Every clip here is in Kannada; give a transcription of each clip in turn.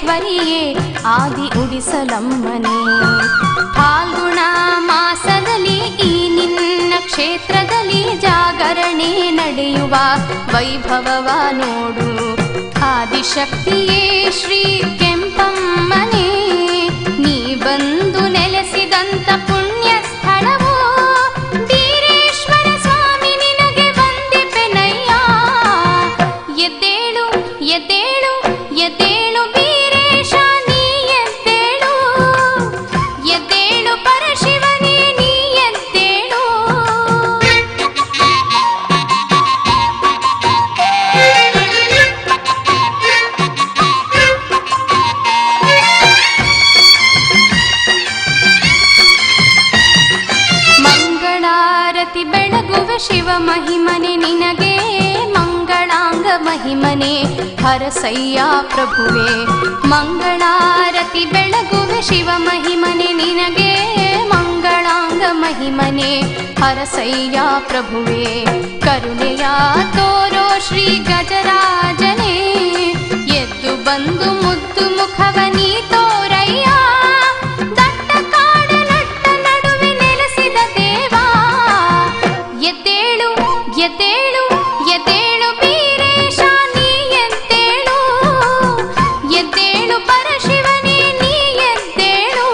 ಭುವನೇಶ್ವರಿಯೇ ಆದಿ ಉಡಿಸಲಮ್ಮನೇ. ಫಾಲ್ಗುಣ ಮಾಸದಲ್ಲಿ ಈ ನಿನ್ನ ಕ್ಷೇತ್ರದಲ್ಲಿ ಜಾಗರಣೆ ನಡೆಯುವ ವೈಭವವ ನೋಡು. ಆದಿಶಕ್ತಿಯೇ ಶ್ರೀ ಕೆಂಪಮ್ಮನೇ, ನೀ ಬಂದು ನೆಲೆಸಿದಂತ ಪುಣ್ಯ ಸ್ಥಳವು. ಬೀರೇಶ್ವರ ಸ್ವಾಮಿ ನಿನಗೆ ವಂದಿಪೆನಯ್ಯ. ಎದ್ದೇಳು ಎದ್ದೇಳು ಎದ್ದೇಳು ಬೀರೇಶ ನೀ ಎದ್ದೇಳು, ಎದ್ದೇಳು ಪರಶಿವನೇ ನೀ ಎದ್ದೇಳು. ಮಂಗಳಾರತಿ ಬೆಳಗುವ ಶಿವ ಮಹಿಮನೆ ನಿನಗೆ, ಮಂಗಳಾಂಗ ಮಹಿಮನೆ ಹರಸಯ್ಯ ಪ್ರಭುವೆ. ಮಂಗಳಾರತಿ ಬೆಳಗುವ ಶಿವ ಮಹಿಮನೆ ನಿನಗೆ, ಮಂಗಳಾಂಗ ಮಹಿಮನೆ ಹರಸಯ್ಯ ಪ್ರಭುವೆ. ಕರುಣೆಯ ತೋರೋ ಶ್ರೀ ಗಜರಾಜನೇ, ಎದ್ದು ಬಂದು ಮುದ್ದು ಮುಖವ ನೀ ತೋರಯ್ಯ. ದಟ್ಟ ಕಾಡಲಟ್ಟ ನಡುವೆ ನೆಲೆಸಿದ ದೇವಾ, ಎದ್ದೇಳು ಎದ್ದೇಳು ಎದ್ದೇಳು ಬೀರೇಶ ನೀ ಎದ್ದೇಳು, ಎದ್ದೇಳು ಪರಶಿವನೇ ನೀ ಎದ್ದೇಳು.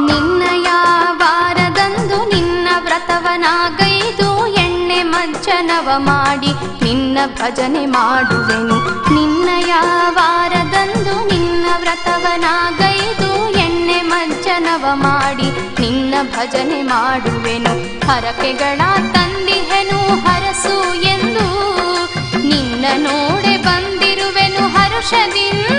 ನಿನ್ನಯ ವಾರದಂದು ನಿನ್ನ ವ್ರತವನಾಗೈದು ಎಣ್ಣೆ ಮಜ್ಜನವ ಮಾಡಿ ನಿನ್ನ ಭಜನೆ ಮಾಡುವೆನು. ನಿನ್ನಯ ವಾರದಂದು ನಿನ್ನ ವ್ರತವನಾಗೈದು ಎಣ್ಣೆ ಮಜ್ಜನವ ಮಾಡಿ ನಿನ್ನ ಭಜನೆ ಮಾಡುವೆನು. ಹರಕೆಗಳ ತಂದಿಹೆನು ಹರಸು ಎಂದು, ನಿನ್ನ ನೋಡೆ ಬಂದಿರುವೆನು ಹರುಷದಿಂದ.